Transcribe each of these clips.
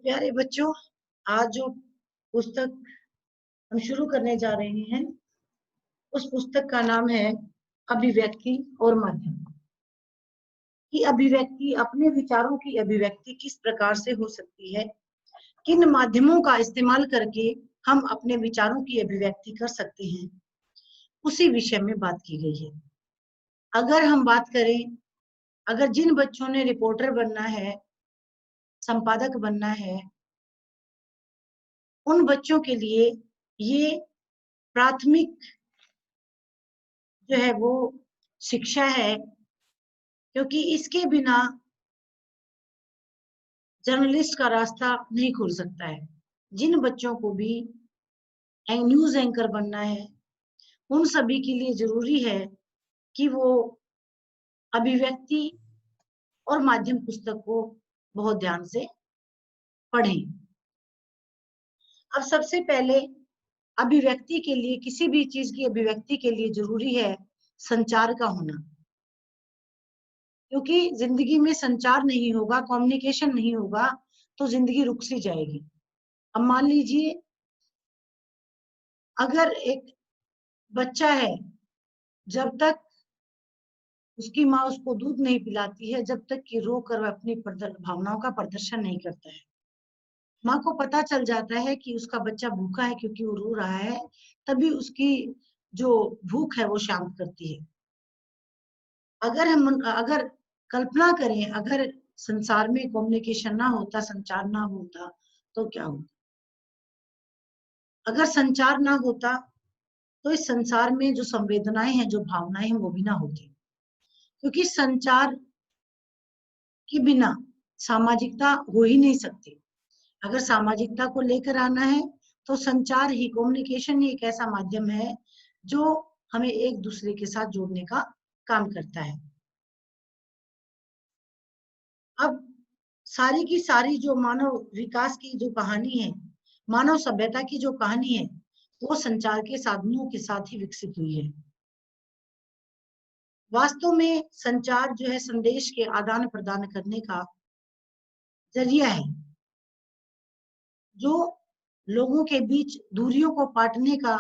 प्यारे बच्चों, आज जो पुस्तक हम शुरू करने जा रहे हैं उस पुस्तक का नाम है अभिव्यक्ति और माध्यम। कि अभिव्यक्ति, अपने विचारों की अभिव्यक्ति किस प्रकार से हो सकती है, किन माध्यमों का इस्तेमाल करके हम अपने विचारों की अभिव्यक्ति कर सकते हैं, उसी विषय में बात की गई है। अगर हम बात करें, अगर जिन बच्चों ने रिपोर्टर बनना है, संपादक बनना है, उन बच्चों के लिए ये प्राथमिक जो है वो शिक्षा है, क्योंकि इसके बिना जर्नलिस्ट का रास्ता नहीं खुल सकता है। जिन बच्चों को भी न्यूज एंकर बनना है, उन सभी के लिए जरूरी है कि वो अभिव्यक्ति और माध्यम पुस्तक को बहुत ध्यान से पढ़ें। अब सबसे पहले अभिव्यक्ति के लिए, किसी भी चीज की अभिव्यक्ति के लिए जरूरी है संचार का होना, क्योंकि जिंदगी में संचार नहीं होगा, कम्युनिकेशन नहीं होगा तो जिंदगी रुक सी जाएगी। अब मान लीजिए, अगर एक बच्चा है, जब तक उसकी माँ उसको दूध नहीं पिलाती है, जब तक कि रो कर वह अपनी भावनाओं का प्रदर्शन नहीं करता है, माँ को पता चल जाता है कि उसका बच्चा भूखा है क्योंकि वो रो रहा है, तभी उसकी जो भूख है वो शांत करती है। अगर कल्पना करें, अगर संसार में कम्युनिकेशन ना होता, संचार ना होता तो क्या होता? अगर संचार ना होता तो इस संसार में जो संवेदनाएं हैं, जो भावनाएं हैं, वो भी ना होती, क्योंकि संचार के बिना सामाजिकता हो ही नहीं सकती। अगर सामाजिकता को लेकर आना है तो संचार ही, कम्युनिकेशन ही एक ऐसा माध्यम है जो हमें एक दूसरे के साथ जोड़ने का काम करता है। अब सारी की सारी जो मानव विकास की जो कहानी है, मानव सभ्यता की जो कहानी है, वो संचार के साधनों के साथ ही विकसित हुई है। वास्तव में संचार जो है संदेश के आदान प्रदान करने का जरिया है, जो लोगों के बीच दूरियों को पाटने का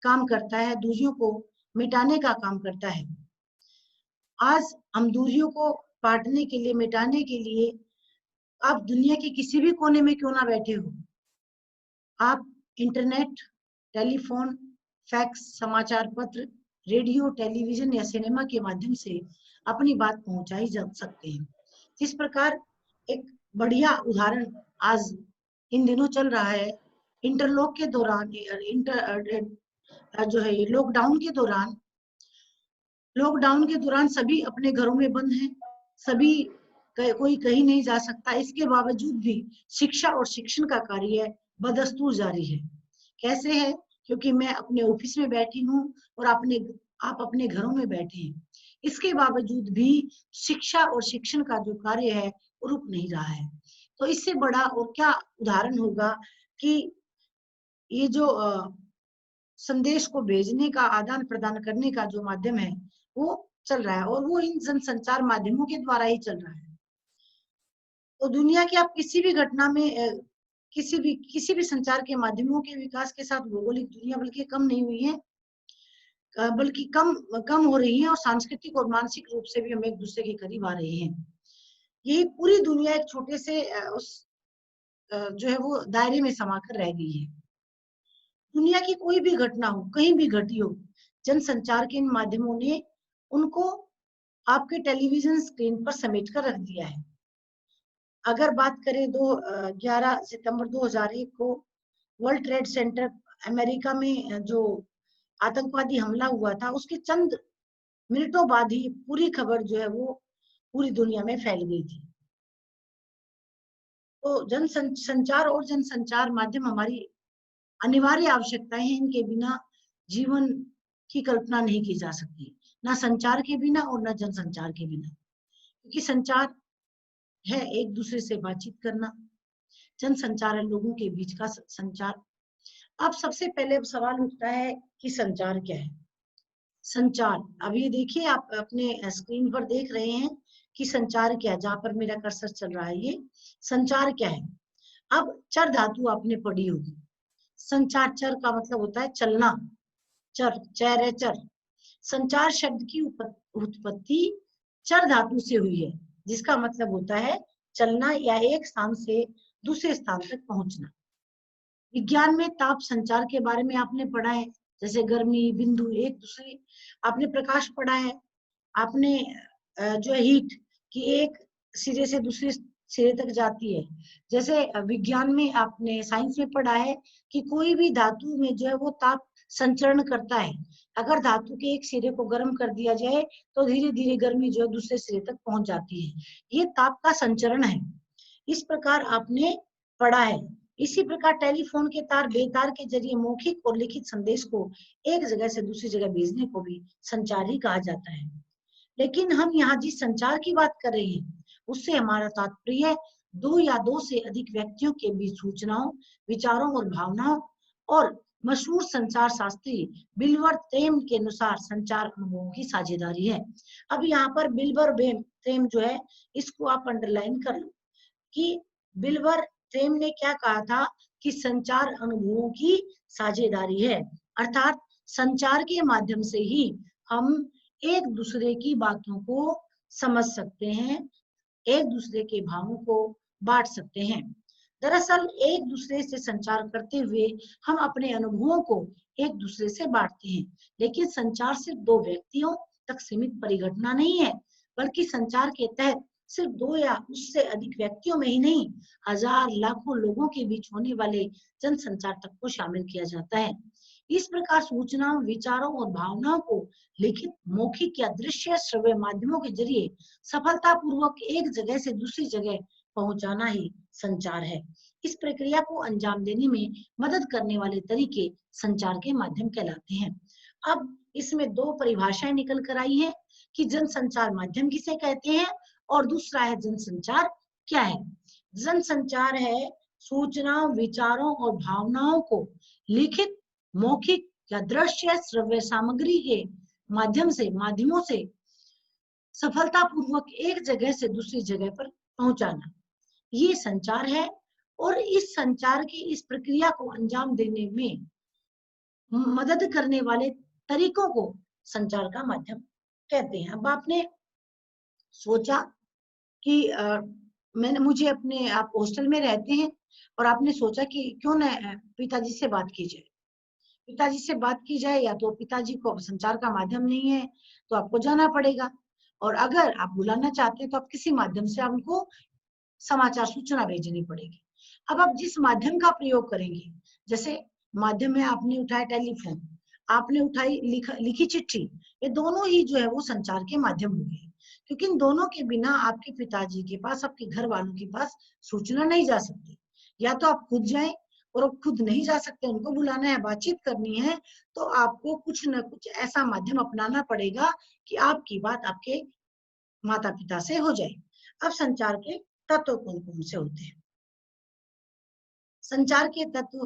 काम करता है, दूरियों को मिटाने का काम करता है। आज हम दूरियों को पाटने के लिए, मिटाने के लिए, आप दुनिया के किसी भी कोने में क्यों ना बैठे हो, आप इंटरनेट, टेलीफोन, फैक्स, समाचार पत्र, रेडियो, टेलीविजन या सिनेमा के माध्यम से अपनी बात पहुंचाई जा सकते हैं। इस प्रकार एक बढ़िया उदाहरण आज इन दिनों चल रहा है। इंटरलॉक के दौरान, जो है लॉकडाउन के दौरान सभी अपने घरों में बंद हैं, सभी कोई कहीं नहीं जा सकता। इसके बावजूद भी शिक्षा और शिक्षण का कार्य बदस्तूर जारी है। कैसे है? क्योंकि मैं अपने ऑफिस में बैठी हूँ और आप अपने घरों में बैठे हैं, इसके बावजूद भी शिक्षा और शिक्षण का जो कार्य है वो रुक नहीं रहा है। तो इससे बड़ा और क्या उदाहरण होगा कि ये जो संदेश को भेजने का, आदान प्रदान करने का जो माध्यम है वो चल रहा है, और वो इन जनसंचार माध्यमों के द्वारा ही चल रहा है। तो दुनिया की आप किसी भी घटना में, किसी भी संचार के माध्यमों के विकास के साथ भौगोलिक दुनिया बल्कि कम नहीं हुई है, बल्कि कम कम हो रही है, और सांस्कृतिक और मानसिक रूप से भी हम एक दूसरे के करीब आ रहे हैं। ये पूरी दुनिया एक छोटे से उस जो है वो दायरे में समाकर रह गई है। दुनिया की कोई भी घटना हो, कहीं भी घटी हो, जनसंचार के इन माध्यमों ने उनको आपके टेलीविजन स्क्रीन पर समेट कर रख दिया है। अगर बात करें 11 सितंबर 2001 को वर्ल्ड ट्रेड सेंटर अमेरिका में जो आतंकवादी हमला हुआ था, उसके चंद मिनटों बाद ही पूरी खबर जो है वो पूरी दुनिया में फैल गई थी। तो संचार और जनसंचार माध्यम हमारी अनिवार्य आवश्यकताएं हैं। इनके बिना जीवन की कल्पना नहीं की जा सकती, ना संचार के बिना और ना जनसंचार के बिना। क्योंकि संचार है एक दूसरे से बातचीत करना, जनसंचार है लोगों के बीच का संचार। अब सबसे पहले सवाल उठता है कि संचार क्या है? संचार, अब ये देखिए, आप अपने स्क्रीन पर देख रहे हैं कि संचार क्या है, जहां पर मेरा कर्सर चल रहा है, ये संचार क्या है? अब चर धातु आपने पढ़ी होगी। संचार चर का मतलब होता है चलना, चर, चर है चर। संचार शब्द की उत्पत्ति चर धातु से हुई है, जिसका मतलब होता है चलना या एक स्थान से दूसरे स्थान तक पहुंचना। विज्ञान में ताप संचार के बारे में आपने पढ़ा है, जैसे गर्मी, बिंदु, एक दूसरे। आपने प्रकाश पढ़ा है, आपने जो है हीट कि एक सिरे से दूसरे सिरे तक जाती है। जैसे विज्ञान में आपने साइंस में पढ़ा है कि कोई भी धातु में जो है वो ताप संचरण करता है। अगर धातु के एक सिरे को गर्म कर दिया जाए तो धीरे धीरे गर्मी जो है दूसरे सिरे तक पहुंच जाती है। ये ताप का संचरण है। इस प्रकार आपने पढ़ा है। इसी प्रकार टेलीफोन के तार बेतार के जरिए मौखिक और लिखित संदेश को एक जगह से दूसरी जगह भेजने को भी संचार ही कहा जाता है। लेकिन हम यहाँ जिस संचार की बात कर रहे हैं उससे हमारा तात्पर्य दो या दो से अधिक व्यक्तियों के बीच सूचनाओं, विचारों और भावनाओं और मशहूर संचार शास्त्री बिल्बर थेम के अनुसार संचार अनुभवों की साझेदारी है। अब यहाँ पर बिल्बर थेम जो है इसको आप अंडरलाइन कर लो कि बिल्बर थेम ने क्या कहा था कि संचार अनुभवों की साझेदारी है, अर्थात संचार के माध्यम से ही हम एक दूसरे की बातों को समझ सकते हैं, एक दूसरे के भावों को बांट सकते हैं। दरअसल एक दूसरे से संचार करते हुए हम अपने अनुभवों को एक दूसरे से बांटते हैं, लेकिन संचार सिर्फ दो व्यक्तियों तक सीमित परिघटना नहीं है, बल्कि संचार के तहत सिर्फ दो या उससे अधिक व्यक्तियों में ही नहीं, हजार लाखों लोगों के बीच होने वाले जन संचार तक को शामिल किया जाता है। इस प्रकार सूचनाओं, विचारों और भावनाओं को लिखित, मौखिक या दृश्य श्रव्य माध्यमों के जरिए सफलतापूर्वक एक जगह से दूसरी जगह पहुंचाना ही संचार है। इस प्रक्रिया को अंजाम देने में मदद करने वाले तरीके संचार के माध्यम कहलाते हैं। अब इसमें दो परिभाषाएं निकल कर आई है कि जनसंचार माध्यम किसे कहते हैं और दूसरा है जनसंचार क्या है। जनसंचार है सूचनाओं, विचारों और भावनाओं को लिखित, मौखिक या दृश्य श्रव्य सामग्री के माध्यमों से सफलतापूर्वक एक जगह से दूसरी जगह पर पहुंचाना, ये संचार है। और इस संचार की इस प्रक्रिया को अंजाम देने में मदद करने वाले तरीकों को संचार का माध्यम कहते हैं। अब आपने सोचा कि मुझे अपने, आप हॉस्टल में रहते हैं और आपने सोचा कि क्यों न पिताजी से बात की जाए। पिताजी से बात की जाए, या तो पिताजी को संचार का माध्यम नहीं है तो आपको जाना पड़ेगा, और अगर आप बुलाना चाहते हैं तो आप किसी माध्यम से उनको समाचार सूचना भेजनी पड़ेगी। अब आप जिस माध्यम का प्रयोग करेंगे, जैसे माध्यम में आपने उठाया टेलीफोन, आपने उठाई लिखी चिट्ठी, ये दोनों ही जो है वो संचार के माध्यम हो गए, क्योंकि इन दोनों के बिना आपके पिताजी के पास, आपके घर वालों के पास सूचना नहीं जा सकती। या तो आप खुद जाएं, और आप खुद नहीं जा सकते, उनको बुलाना है, बातचीत करनी है, तो आपको कुछ न कुछ ऐसा माध्यम अपनाना पड़ेगा कि आपकी बात आपके माता पिता से हो जाए। अब संचार के तत्व कौन कौन से होते हैं? संचार के तत्व,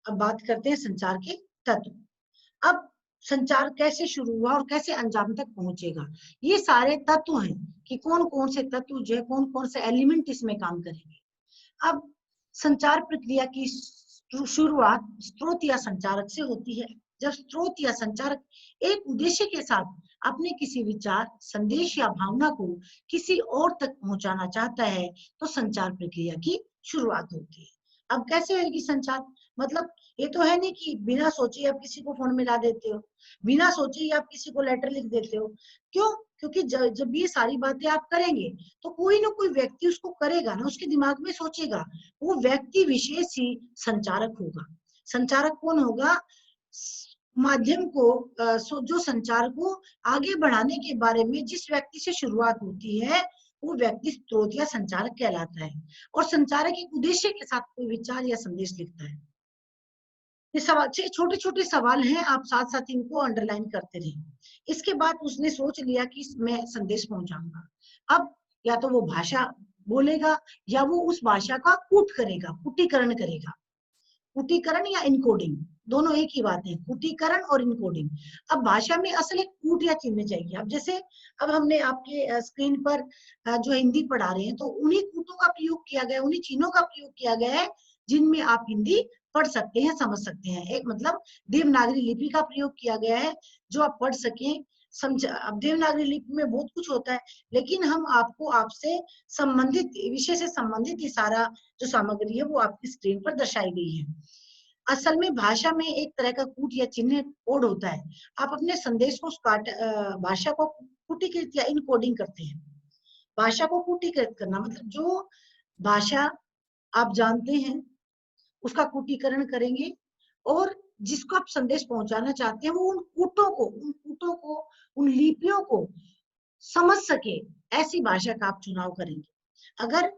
अब बात करते हैं संचार के तत्व। अब संचार कैसे शुरू हुआ और कैसे अंजाम तक पहुंचेगा, ये सारे तत्व हैं कि कौन कौन से तत्व जो है, कौन कौन से एलिमेंट इसमें काम करेंगे। अब संचार प्रक्रिया की शुरुआत स्रोत या संचारक से होती है। जब स्रोत या संचारक एक उद्देश्य के साथ अपने किसी विचार, संदेश या भावना को किसी और तक पहुंचाना चाहता है तो संचार प्रक्रिया की शुरुआत होती है। अब कैसे होगी संचार? मतलब ये तो है नहीं कि बिना सोचे आप किसी को फोन मिला देते हो, बिना सोचे ही आप किसी को लेटर लिख देते हो। क्यों? क्योंकि जब ये सारी बातें आप करेंगे तो कोई ना कोई व्यक्ति उसको करेगा ना, उसके दिमाग में सोचेगा, वो व्यक्ति विशेष ही संचारक होगा। संचारक कौन होगा? माध्यम को जो संचार को आगे बढ़ाने के बारे में जिस व्यक्ति से शुरुआत होती है वो व्यक्ति स्रोत या संचारक कहलाता है। और संचारक एक उद्देश्य के साथ कोई विचार या संदेश लिखता है। ये सवाल, छोटे छोटे सवाल हैं, आप साथ साथ इनको अंडरलाइन करते रहें। इसके बाद उसने सोच लिया कि मैं संदेश पहुंचाऊंगा। अब या तो वो भाषा बोलेगा या वो उस भाषा का कूट करेगा, पुटीकरण करेगा। कूटीकरण या इनकोडिंग, दोनों एक ही बात है, कूटीकरण और इनकोडिंग। अब भाषा में असल एक कूट या चिन्ह चाहिए। अब जैसे अब हमने आपके स्क्रीन पर जो हिंदी पढ़ा रहे हैं, तो उन्हीं कूटों का प्रयोग किया गया, उन्हीं चिन्हों का प्रयोग किया गया है जिनमें आप हिंदी पढ़ सकते हैं, समझ सकते हैं। एक मतलब देवनागरी लिपि का प्रयोग किया गया है जो आप पढ़ सकें, समझ। अब देवनागरी लिपि में बहुत कुछ होता है, लेकिन हम आपको आपसे संबंधित विषय से संबंधित ये सारा जो सामग्री है वो आपकी स्क्रीन पर दर्शाई गई है। असल में भाषा में एक तरह का कूट या चिन्ह कोड होता है। आप अपने संदेश को भाषा को कूटीकृत या इनकोडिंग करते हैं। भाषा को कूटीकृत करना मतलब जो भाषा आप जानते हैं उसका कूटीकरण करेंगे, और जिसको आप संदेश पहुंचाना चाहते हैं वो उन कूटों को उन लिपियों को समझ सके, ऐसी भाषा का आप चुनाव करेंगे। अगर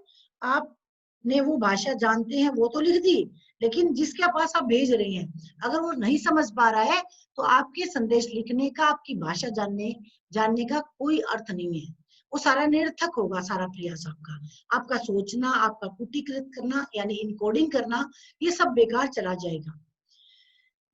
आपने वो भाषा जानते हैं वो तो लिख दी, लेकिन जिसके पास आप भेज रहे हैं अगर वो नहीं समझ पा रहा है, तो आपके संदेश लिखने का, आपकी भाषा जानने का कोई अर्थ नहीं है। वो सारा निरर्थक होगा, सारा प्रयास आपका सोचना, आपका कूटीकृत करना यानी इनकोडिंग करना, ये सब बेकार चला जाएगा।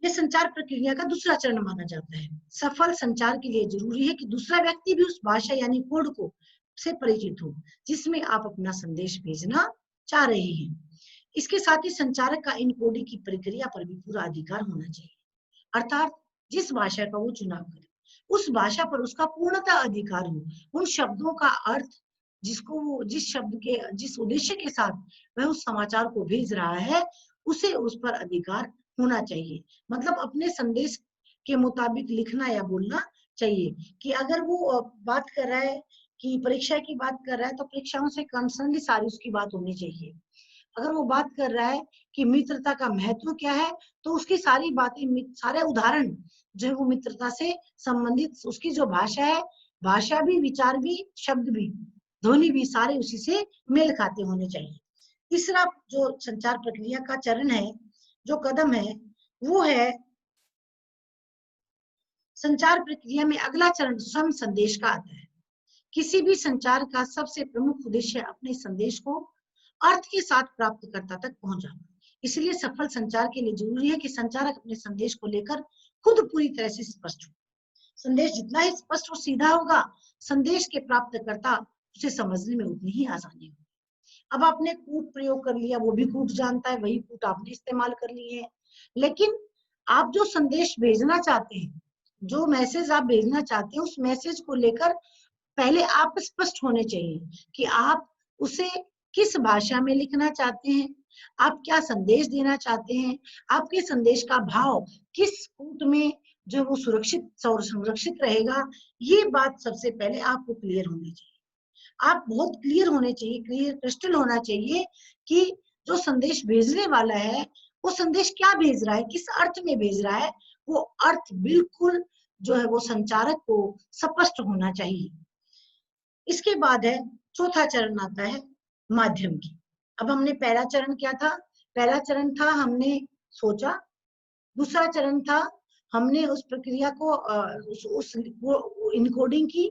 ये संचार प्रक्रिया का दूसरा चरण माना जाता है। सफल संचार के लिए जरूरी है कि दूसरा व्यक्ति भी उस भाषा यानी कोड को से परिचित हो जिसमें आप अपना संदेश भेजना चाह रहे हैं। इसके साथ ही संचारक का इनकोडिंग की प्रक्रिया पर भी पूरा अधिकार होना चाहिए, अर्थात जिस भाषा का वो चुनाव करे उस भाषा पर उसका पूर्णतः अधिकार हो। उन शब्दों का अर्थ जिसको वो जिस उद्देश्य के साथ वह उस समाचार को भेज रहा है, उसे उस पर अधिकार होना चाहिए। मतलब अपने संदेश के मुताबिक लिखना या बोलना चाहिए। कि अगर वो बात कर रहा है कि परीक्षा की बात कर रहा है, तो परीक्षाओं से कंसर्न सारी उसकी बात होनी चाहिए। अगर वो बात कर रहा है कि मित्रता का महत्व क्या है, तो उसकी सारी बातें, सारे उदाहरण जो है वो मित्रता से संबंधित, उसकी जो भाषा है, भाषा भी, विचार भी, शब्द भी, ध्वनि भी, सारे उसी से मेल खाते होने चाहिए। तीसरा जो संचार प्रक्रिया का चरण है, जो कदम है, वो है संचार प्रक्रिया में अगला चरण स्वयं संदेश का आता है। किसी भी संचार का सबसे प्रमुख उद्देश्य अपने संदेश को अर्थ के साथ प्राप्तकर्ता तक पहुंचाना। इसलिए सफल संचार के लिए जरूरी है कि संचारक अपने संदेश को लेकर खुद पूरी तरह से स्पष्ट हो। संदेश जितना ही स्पष्ट और सीधा होगा, संदेश के प्राप्तकर्ता उसे समझने में उतनी ही आसानी होगी। अब आपने कूट प्रयोग कर लिया, वो भी कूट जानता है, वही कूट आपने इस्तेमाल कर लिए है, लेकिन आप जो संदेश भेजना चाहते हैं, जो मैसेज आप भेजना चाहते हैं, उस मैसेज को लेकर पहले आप स्पष्ट होने चाहिए कि आप उसे किस भाषा में लिखना चाहते हैं, आप क्या संदेश देना चाहते हैं, आपके संदेश का भाव किस कूट में जो वो सुरक्षित और संरक्षित रहेगा। ये बात सबसे पहले आपको क्लियर होनी चाहिए। आप बहुत क्लियर होने चाहिए, क्लियर क्रिस्टल होना चाहिए कि जो संदेश भेजने वाला है वो संदेश क्या भेज रहा है, किस अर्थ में भेज रहा है, वो अर्थ बिल्कुल जो है वो संचारक को स्पष्ट होना चाहिए। इसके बाद है चौथा चरण आता है माध्यम की। अब हमने पहला चरण क्या था, पहला चरण था हमने सोचा, दूसरा चरण था हमने उस प्रक्रिया को उस इनकोडिंग की,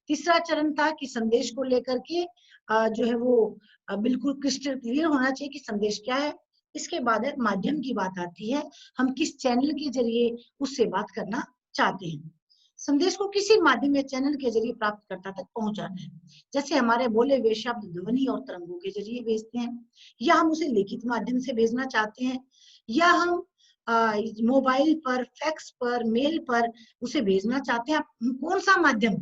तीसरा चरण था कि संदेश को लेकर के जो है वो बिल्कुल क्रिस्टल क्लियर होना चाहिए कि संदेश क्या है। इसके बाद है माध्यम की बात आती है, हम किस चैनल के जरिए उससे बात करना चाहते हैं। संदेश को किसी माध्यम या चैनल के जरिए प्राप्तकर्ता तक पहुंचाना है। जैसे हमारे बोले हुए शब्द ध्वनि और तरंगों के जरिए भेजते हैं, या हम उसे लिखित माध्यम से भेजना चाहते हैं, या हम मोबाइल पर, फैक्स पर, मेल पर उसे भेजना चाहते हैं। आप कौन सा माध्यम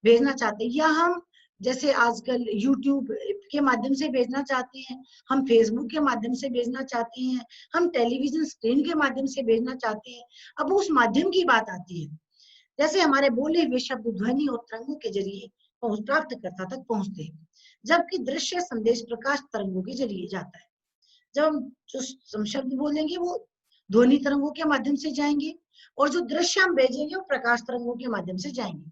भेजना चाहते हैं, या हम जैसे आजकल YouTube के माध्यम से भेजना चाहते हैं, हम Facebook के माध्यम से भेजना चाहते हैं, हम टेलीविजन स्क्रीन के माध्यम से भेजना चाहते हैं। अब उस माध्यम की बात आती है। जैसे हमारे बोले हुए शब्द ध्वनि और तरंगों के जरिए प्राप्तकर्ता तक पहुंचते हैं, जबकि दृश्य संदेश प्रकाश तरंगों के जरिए जाता है। जब हम जो शब्द बोलेंगे वो ध्वनि तरंगों के माध्यम से जाएंगे, और जो दृश्य हम भेजेंगे वो प्रकाश तरंगों के माध्यम से जाएंगे।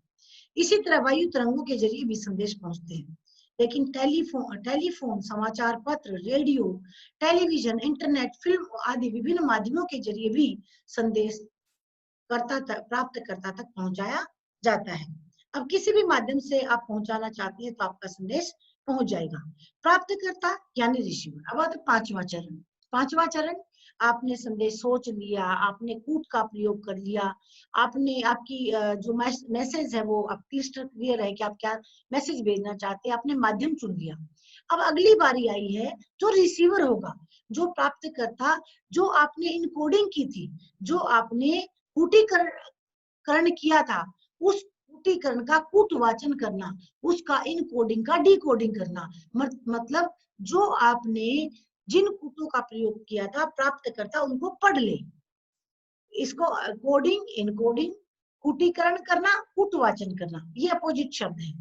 इसी तरह वायु तरंगों के जरिए भी संदेश पहुंचते हैं। लेकिन टेलीफोन, समाचार पत्र, रेडियो, टेलीविजन, इंटरनेट, फिल्म आदि विभिन्न माध्यमों के जरिए भी संदेश प्राप्तकर्ता तक पहुंचाया जाता है। अब किसी भी माध्यम से आप पहुंचाना चाहते हैं तो आपका संदेश पहुंच जाएगा। प्राप्तकर्ता यानी रिसीवर। अब आता पांचवा चरण। आपने संदेश सोच लिया, आपने कूट का प्रयोग कर लिया, आपने आपकी जो मैसेज है वो अब क्रिस्टल क्लियर है कि आप क्या मैसेज भेजना चाहते हैं, आपने माध्यम चुन लिया। अब अगली बारी आई है जो रिसीवर होगा, जो प्राप्तकर्ता, जो आपने इनकोडिंग की थी, जो आपने कूटीकरण किया था, उस कूटीकरण का कूटवाचन करना, उसका इनकोडिंग का डिकोडिंग करना। मतलब जो आपने जिन कूटों का प्रयोग किया था, प्राप्तकर्ता उनको पढ़ ले। इसको कोडिंग, इनकोडिंग, कूटीकरण करना, कूटवाचन करना, ये अपोजिट शब्द है।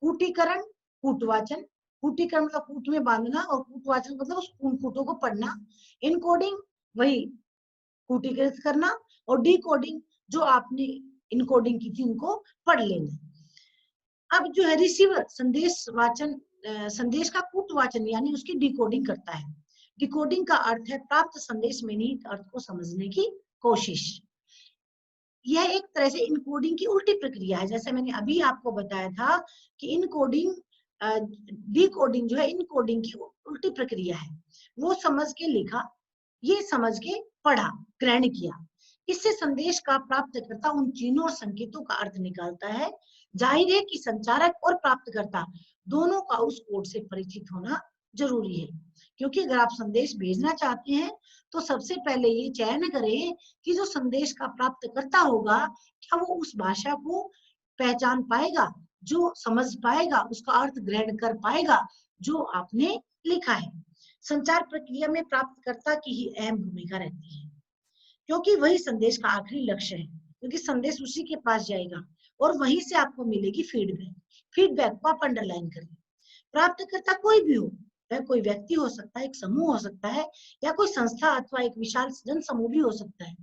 कूटीकरण, कूटवाचन। कूटीकरण मतलब कूट में बांधना, और कूटवाचन मतलब उस कूटों को पढ़ना। इनकोडिंग वही कूटीकृत करना, और डिकोडिंग जो आपने इनकोडिंग की थी उनको पढ़ लेना। अब जो है रिसीवर संदेश वाचन, संदेश का कूटवाचन यानी उसकी डिकोडिंग करता है। डिकोडिंग का अर्थ है प्राप्त संदेश में निहित अर्थ को समझने की कोशिश। यह एक तरह से इनकोडिंग की उल्टी प्रक्रिया है। जैसे मैंने अभी आपको बताया था कि इनकोडिंग, डिकोडिंग जो है इनकोडिंग की उल्टी प्रक्रिया है। वो समझ के लिखा, ये समझ के पढ़ा, ग्रहण किया। इससे संदेश का प्राप्तकर्ता उन चिन्हों और संकेतों का अर्थ निकालता है। जाहिर है कि संचारक और प्राप्तकर्ता दोनों का उस कोड से परिचित होना जरूरी है, क्योंकि अगर आप संदेश भेजना चाहते हैं तो सबसे पहले ये चयन करें कि जो संदेश का प्राप्तकर्ता होगा, क्या वो उस भाषा को पहचान पाएगा, जो समझ पाएगा, उसका अर्थ ग्रहण कर पाएगा जो आपने लिखा है। संचार प्रक्रिया में प्राप्तकर्ता की ही अहम भूमिका रहती है, क्योंकि वही संदेश का आखिरी लक्ष्य है, क्योंकि संदेश उसी के पास जाएगा और वहीं से आपको मिलेगी फीडबैक। फीडबैक को आप अंडरलाइन करें। प्राप्तकर्ता कोई भी हो, वह कोई व्यक्ति हो सकता है, एक समूह हो सकता है, या कोई संस्था अथवा एक विशाल जन समूह भी हो सकता है।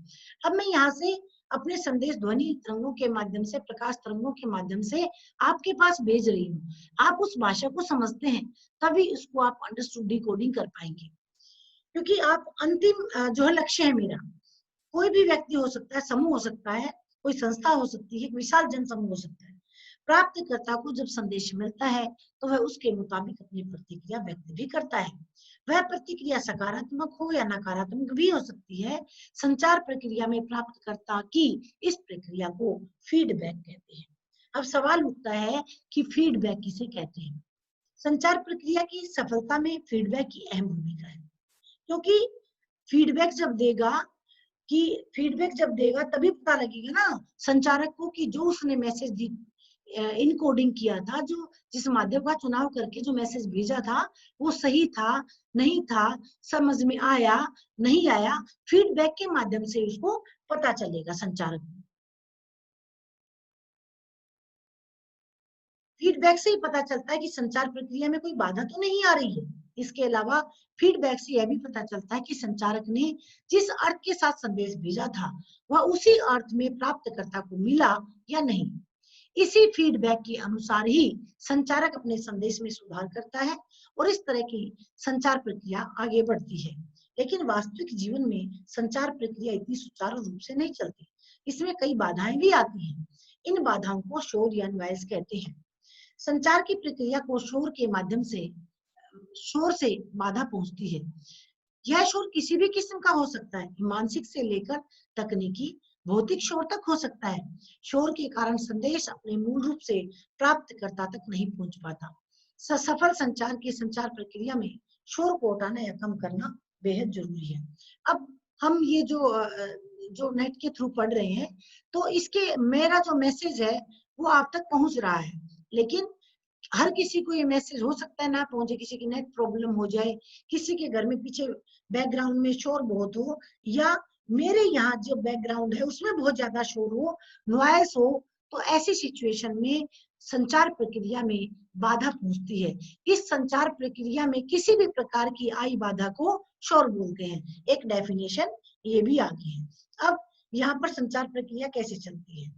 अब मैं यहाँ से अपने संदेश ध्वनि तरंगों के माध्यम से, प्रकाश तरंगों के माध्यम से आपके पास भेज रही हूँ। आप उस भाषा को समझते हैं, तभी उसको आप अंडरस्टूड डिकोडिंग कर पाएंगे। क्योंकि आप अंतिम जो है लक्ष्य है मेरा, कोई भी व्यक्ति हो सकता है, समूह हो सकता है, कोई संस्था हो सकती है, विशाल जनसमूह हो सकता है। प्राप्तकर्ता को जब संदेश मिलता है तो वह उसके मुताबिक अपनी प्रतिक्रिया व्यक्त भी करता है। वह प्रतिक्रिया सकारात्मक हो या नकारात्मक भी हो सकती है। संचार प्रक्रिया में प्राप्तकर्ता की इस प्रक्रिया को फीडबैक कहते हैं। अब सवाल उठता है कि फीडबैक किसे कहते हैं। संचार प्रक्रिया की सफलता में फीडबैक की अहम भूमिका है, क्योंकि फीडबैक जब देगा तभी पता लगेगा ना संचारक को कि जो उसने मैसेज दी, इनकोडिंग किया था, जो जिस माध्यम का चुनाव करके जो मैसेज भेजा था, वो सही था, नहीं था, समझ में आया, नहीं आया। फीडबैक के माध्यम से उसको पता चलेगा संचारक को। फीडबैक से ही पता चलता है कि संचार प्रक्रिया में कोई बाधा तो नहीं आ रही है। इसके अलावा फीडबैक से यह भी पता चलता है कि संचारक ने जिस अर्थ के साथ संदेश भेजा था वह उसी अर्थ में प्राप्तकर्ता को मिला या नहीं। इसी फीडबैक के अनुसार ही संचारक अपने संदेश में सुधार करता है और इस तरह की संचार प्रक्रिया आगे बढ़ती है। लेकिन वास्तविक जीवन में संचार प्रक्रिया इतनी सुचारू रूप से नहीं चलती। इसमें कई बाधाएं भी आती हैं। इन बाधाओं को शोर या नॉइज कहते हैं। संचार की प्रक्रिया को शोर से बाधा पहुंचती है। यह शोर किसी भी किस्म का हो सकता है, मानसिक से लेकर तकनीकी, भौतिक शोर तक हो सकता है। शोर के कारण संदेश अपने मूल रूप से प्राप्तकर्ता तक नहीं पहुंच पाता। सफल संचार की संचार प्रक्रिया में शोर को हटाना या कम करना बेहद जरूरी है। अब हम ये जो नेट के थ्रू पढ़ रहे हैं, तो इसके मेरा जो मैसेज है वो आप तक पहुंच रहा है, लेकिन हर किसी को ये मैसेज हो सकता है ना पहुंचे। किसी की नेट प्रॉब्लम हो जाए, किसी के घर में पीछे बैकग्राउंड में शोर बहुत हो, या मेरे यहाँ जो बैकग्राउंड है उसमें बहुत ज्यादा शोर हो, नॉइस हो, तो ऐसी सिचुएशन में संचार प्रक्रिया में बाधा पहुंचती है। इस संचार प्रक्रिया में किसी भी प्रकार की आई बाधा को शोर बोलते हैं। एक डेफिनेशन ये भी आगे है। अब यहाँ पर संचार प्रक्रिया कैसे चलती है।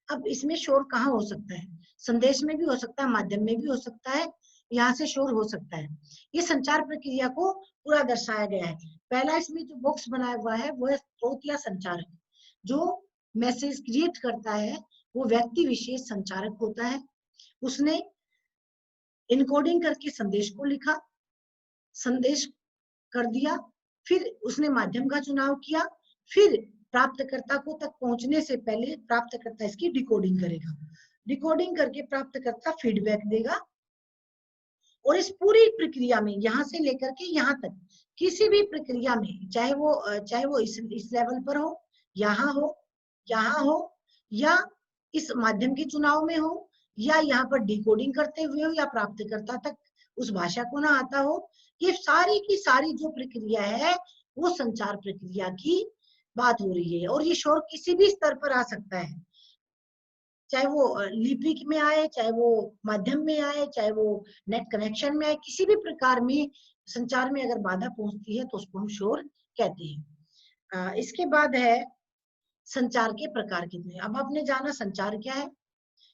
अब इसमें शोर कहाँ हो सकता है, संदेश में भी हो सकता है, माध्यम में भी हो सकता है, यहाँ से शोर हो सकता है। ये संचार प्रक्रिया को पूरा दर्शाया गया है। पहला इसमें जो बॉक्स बनाया हुआ है वो है स्रोत या संचारक। जो मैसेज क्रिएट करता है वो व्यक्ति विशेष संचारक होता है। उसने इनकोडिंग करके संदेश को लिखा, संदेश कर दिया, फिर उसने माध्यम का चुनाव किया, फिर प्राप्तकर्ता को तक पहुंचने से पहले प्राप्तकर्ता इसकी डिकोडिंग करेगा, डिकोडिंग करके प्राप्तकर्ता फीडबैक देगा। और इस पूरी प्रक्रिया में यहाँ से लेकर के यहाँ तक किसी भी प्रक्रिया में, चाहे वो इस लेवल पर हो, यहाँ हो या इस माध्यम के चुनाव में हो, या यहाँ पर डिकोडिंग करते हुए हो, या प्राप्तकर्ता तक उस भाषा को ना आता हो, ये सारी की सारी जो प्रक्रिया है वो संचार प्रक्रिया की बात हो रही है। और ये शोर किसी भी स्तर पर आ सकता है, चाहे वो लिपिक में आए, चाहे वो माध्यम में आए, चाहे वो नेट कनेक्शन में आए, किसी भी प्रकार में संचार में अगर बाधा पहुंचती है तो उसको हम शोर कहते हैं। इसके बाद है संचार के प्रकार कितने। अब आपने जाना संचार क्या है,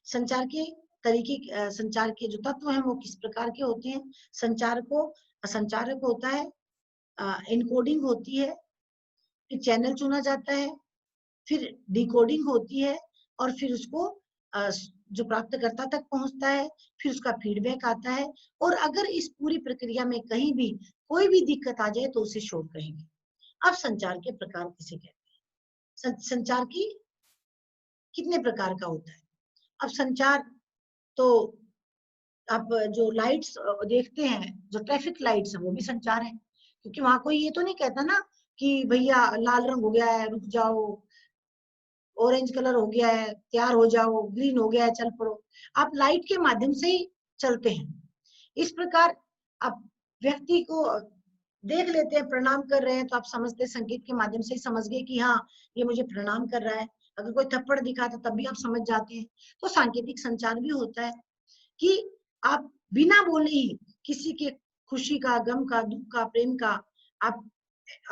संचार के तरीके, संचार के जो तत्व हैं वो किस प्रकार के होते हैं। संचारक होता है, इनकोडिंग होती है, फिर चैनल चुना जाता है, फिर डिकोडिंग होती है, और फिर उसको जो प्राप्तकर्ता तक पहुंचता है, फिर उसका फीडबैक आता है। और अगर इस पूरी प्रक्रिया में कहीं भी कोई भी दिक्कत आ जाए तो उसे शोर कहेंगे। अब संचार के प्रकार किसे कहते हैं, संचार की कितने प्रकार का होता है। अब संचार तो आप जो लाइट्स देखते हैं, जो ट्रैफिक लाइट्स है वो भी संचार है, क्योंकि वहां कोई ये तो नहीं कहता ना कि भैया लाल रंग हो गया है रुक जाओ, ऑरेंज कलर हो गया है तैयार हो जाओ, ग्रीन हो गया है चल पड़ो। आप लाइट के माध्यम से ही चलते हैं। इस प्रकार आप व्यक्ति को देख लेते हैं, प्रणाम कर रहे हैं तो आप समझते संकेत के माध्यम से ही समझ गए कि हाँ ये मुझे प्रणाम कर रहा है। अगर कोई थप्पड़ दिखाता तब भी आप समझ जाते हैं। तो सांकेतिक संचार भी होता है कि आप बिना बोले ही किसी के खुशी का, गम का, दुख का, प्रेम का आप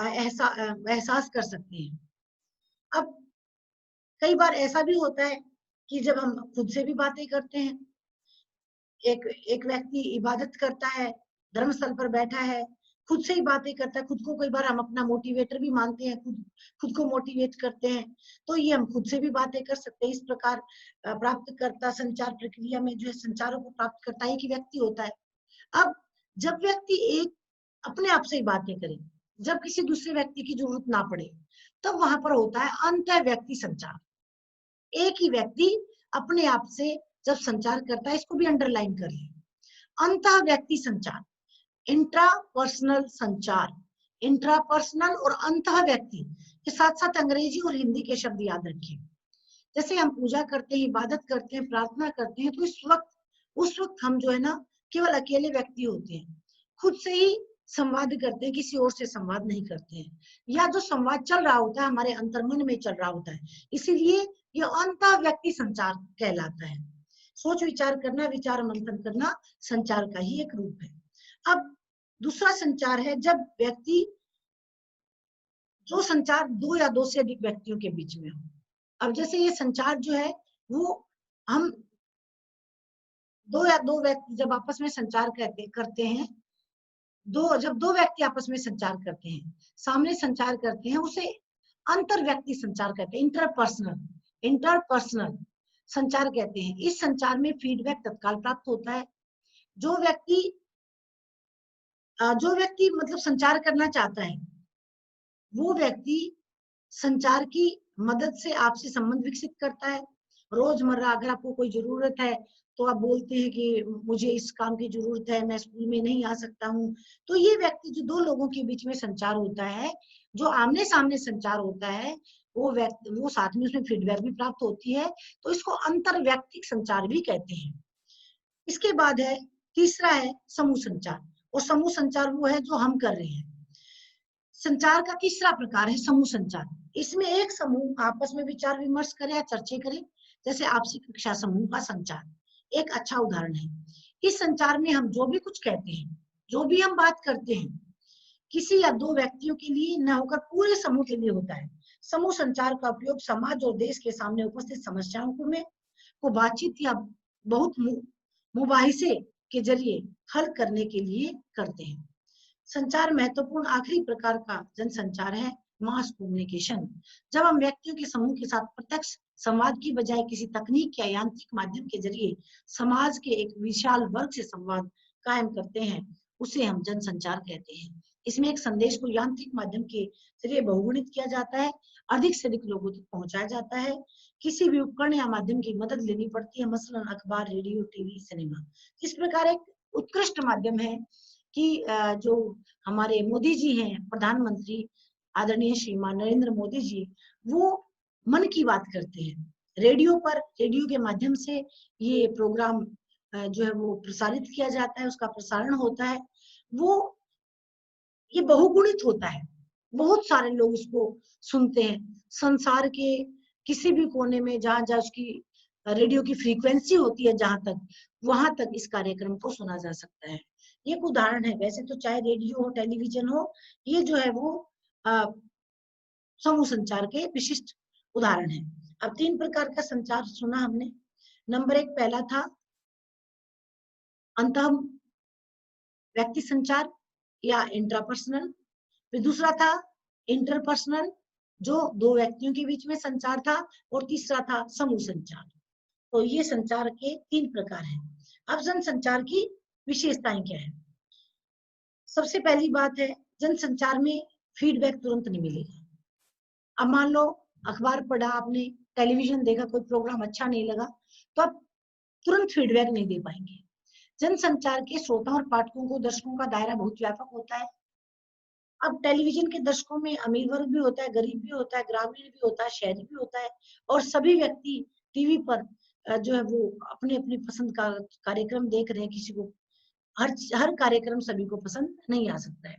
एहसास कर सकते हैं। अब कई बार ऐसा भी होता है कि जब हम खुद से भी बातें करते हैं, एक व्यक्ति इबादत करता है, धर्मस्थल पर बैठा है, खुद से ही बातें करता है, खुद को कई बार हम अपना मोटिवेटर भी मानते हैं, खुद को मोटिवेट करते हैं, तो ये हम खुद से भी बातें कर सकते हैं। इस प्रकार प्राप्तकर्ता संचार प्रक्रिया में जो है संचारों को प्राप्त करता है कि व्यक्ति होता है। अब जब व्यक्ति एक अपने आप से ही बातें करे, जब किसी दूसरे व्यक्ति की जरूरत ना पड़े, तब वहां पर होता है अंतः व्यक्ति संचार। एक ही व्यक्ति अपने आप से जब संचार करता है, इसको भी अंडरलाइन कर ले, अंतः व्यक्ति संचार, इंट्रापर्सनल संचार। इंट्रापर्सनल और अंतः व्यक्ति के साथ साथ अंग्रेजी और हिंदी के शब्द याद रखिए। जैसे हम पूजा करते हैं, इबादत करते हैं, प्रार्थना करते हैं, तो उस वक्त हम जो है ना केवल अकेले व्यक्ति होते हैं, खुद से ही संवाद करते हैं, किसी और से संवाद नहीं करते हैं, या जो संवाद चल रहा होता है हमारे अंतर्मन में चल रहा होता है, इसीलिए ये अंतः व्यक्ति संचार कहलाता है। सोच विचार करना, विचार मंथन करना संचार का ही एक रूप है। अब दूसरा संचार है जब व्यक्ति, जो संचार दो या दो से अधिक व्यक्तियों के बीच में हो। अब जैसे ये संचार जो है वो हम दो या दो व्यक्ति जब आपस में संचार करते हैं, जब दो व्यक्ति आपस में संचार करते हैं, सामने संचार करते हैं, उसे अंतर व्यक्ति संचार कहते हैं, इंटरपर्सनल संचार कहते हैं। इस संचार में फीडबैक तत्काल प्राप्त होता है। जो व्यक्ति मतलब संचार करना चाहता है, वो व्यक्ति संचार की मदद से आपसे संबंध विकसित करता है। रोजमर्रा अगर आपको कोई जरूरत है तो आप बोलते हैं कि मुझे इस काम की जरूरत है, मैं स्कूल में नहीं आ सकता हूँ, तो ये व्यक्ति जो दो लोगों के बीच में संचार होता है, जो आमने सामने संचार होता है, वो साथ में उसमें फीडबैक भी प्राप्त होती है, तो इसको अंतर व्यक्तिक संचार भी कहते हैं। इसके बाद है तीसरा है समूह संचार, और समूह संचार वो है जो हम कर रहे हैं। संचार का तीसरा प्रकार है समूह संचार। इसमें एक समूह आपस में विचार विमर्श करे या चर्चा करे, जैसे आपसी कक्षा समूह का संचार एक अच्छा उदाहरण है। इस संचार में हम जो भी कुछ कहते हैं, जो भी हम बात करते हैं, किसी या दो व्यक्तियों के लिए न होकर पूरे समूह के लिए होता है। समूह संचार का उपयोग समाज और देश के सामने उपस्थित समस्याओं को बातचीत या बहुत मुबाहिसे के जरिए हल करने के लिए करते हैं। संचार महत्वपूर्ण आखिरी प्रकार का जनसंचार है मास कम्युनिकेशन। जब हम व्यक्तियों के समूह के साथ प्रत्यक्ष संवाद की बजाय किसी तकनीक या यांत्रिक माध्यम के जरिए समाज के एक विशाल वर्ग से संवाद कायम करते हैं, उसे हम जनसंचार कहते हैं। इसमें एक संदेश को यांत्रिक माध्यम के जरिए बहुगुणित किया जाता है, अधिक से अधिक लोगों तक पहुंचाया जाता है। किसी भी उपकरण या माध्यम की मदद लेनी पड़ती है, मसलन अखबार, रेडियो, टीवी, सिनेमा। इस प्रकार एक उत्कृष्ट माध्यम है कि जो हमारे मोदी जी हैं, प्रधानमंत्री आदरणीय श्रीमान नरेंद्र मोदी जी, वो मन की बात करते हैं रेडियो पर। रेडियो के माध्यम से ये प्रोग्राम जो है वो प्रसारित किया जाता है, उसका प्रसारण होता है। वो ये बहुगुणित होता है, बहुत सारे लोग उसको सुनते हैं। संसार के किसी भी कोने में जहां जहां उसकी रेडियो की फ्रीक्वेंसी होती है, जहां तक, वहां तक इस कार्यक्रम को सुना जा सकता है। ये एक उदाहरण है। वैसे तो चाहे रेडियो हो, टेलीविजन हो, ये जो है वो समूह संचार के विशिष्ट उदाहरण है। अब 3 प्रकार का संचार सुना हमने। नंबर 1 पहला था अंतः व्यक्ति संचार या इंट्रापर्सनल। फिर दूसरा था इंटरपर्सनल, जो 2 व्यक्तियों के बीच में संचार था। और तीसरा था समूह संचार। तो ये संचार के 3 प्रकार हैं। अब जनसंचार की विशेषताएं क्या है? सबसे पहली बात है, जनसंचार में फीडबैक तुरंत नहीं मिलेगा। अब मान लो अखबार पढ़ा आपने, टेलीविजन देखा, कोई प्रोग्राम अच्छा नहीं लगा, तो आप तुरंत फीडबैक नहीं दे पाएंगे। जनसंचार के श्रोताओं और पाठकों को, दर्शकों का दायरा बहुत व्यापक होता है। अब टेलीविजन के दर्शकों में अमीर वर्ग भी होता है, गरीब भी होता है, ग्रामीण भी होता है, शहरी भी होता है। और सभी व्यक्ति टीवी पर जो है वो अपने अपने पसंद का कार्यक्रम देख रहे हैं। किसी को हर कार्यक्रम सभी को पसंद नहीं आ सकता है।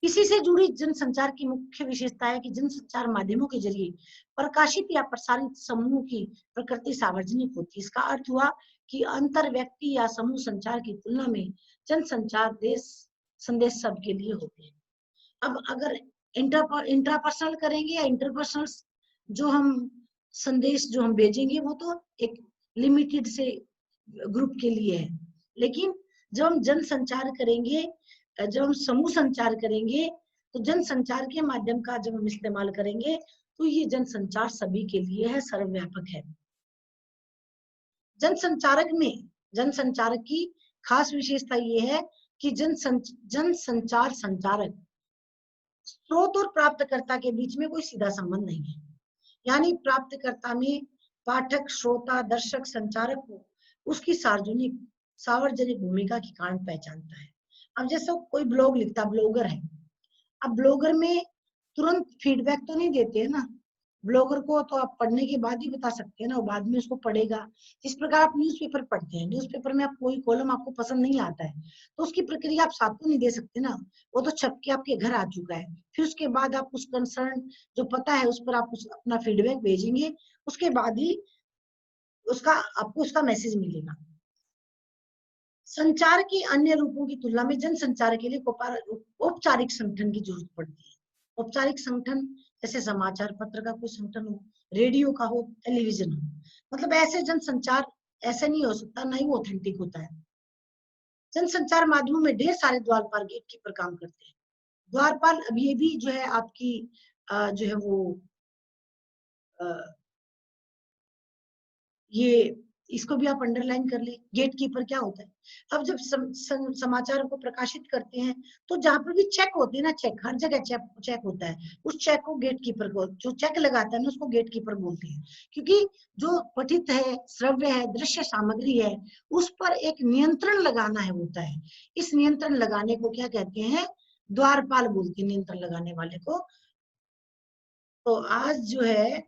इसी से जुड़ी जनसंचार की मुख्य विशेषता है कि जनसंचार माध्यमों के जरिए प्रकाशित या प्रसारित समूह की प्रकृति सार्वजनिक होती है। इसका अर्थ हुआ कि अंतर व्यक्ति या समूह संचार की तुलना में जनसंचार संदेश सबके लिए होते हैं। अब अगर इंट्रापर्सनल करेंगे या इंटरपर्सनल, जो हम संदेश जो हम भेजेंगे वो तो एक लिमिटेड से ग्रुप के लिए है। लेकिन जब हम जनसंचार करेंगे, जब हम समूह संचार करेंगे, तो जनसंचार के माध्यम का जब हम इस्तेमाल करेंगे तो ये जनसंचार सभी के लिए है, सर्वव्यापक है। जनसंचारक की खास विशेषता ये है कि जनसंचार संचारक स्रोत और प्राप्तकर्ता के बीच में कोई सीधा संबंध नहीं है। यानी प्राप्तकर्ता में पाठक, श्रोता, दर्शक संचारक को उसकी सार्वजनिक भूमिका के कारण पहचानता है। अब जैसे कोई ब्लॉग लिखता, ब्लॉगर है, अब ब्लॉगर में तुरंत फीडबैक तो नहीं देते हैं ना। ब्लॉगर को तो आप पढ़ने के बाद ही बता सकते हैं ना, वो बाद में उसको पढ़ेगा। इस प्रकार आप न्यूज़पेपर पढ़ते हैं, न्यूज़पेपर में आप कोई कॉलम आपको पसंद नहीं आता है तो उसकी प्रक्रिया आप साथ तो नहीं दे सकते ना, वो तो छप के आपके घर आ चुका है। फिर उसके बाद आप उस कंसर्न जो पता है उस पर आप अपना फीडबैक भेजेंगे, उसके बाद ही आपको उसका मैसेज मिलेगा। संचार के अन्य रूपों की तुलना में जनसंचार के लिए औपचारिक संगठन की जरूरत पड़ती है। औपचारिक संगठन जैसे समाचार पत्र का कोई संगठन हो, रेडियो का हो, टेलीविजन हो। मतलब ऐसे जनसंचार ऐसे नहीं हो सकता, ना ही वो ऑथेंटिक होता है। जनसंचार माध्यमों में ढेर सारे द्वारपाल गेटकीपर काम करते हैं। द्वारपाल अब ये भी जो है आपकी जो है वो ये इसको भी आप अंडरलाइन कर ले। गेटकीपर क्या होता है? अब जब समाचार को प्रकाशित करते हैं तो जहां पर भी चेक होते हैं ना, चेक हर जगह चेक होता है, उस चेक को गेटकीपर को, जो चेक लगाता है ना, उसको गेटकीपर बोलते हैं। क्योंकि जो पठित है, श्रव्य है, दृश्य सामग्री है, उस पर एक नियंत्रण लगाना है होता है। इस नियंत्रण लगाने को क्या कहते हैं? द्वारपाल बोलते हैं, नियंत्रण लगाने वाले को। तो आज जो है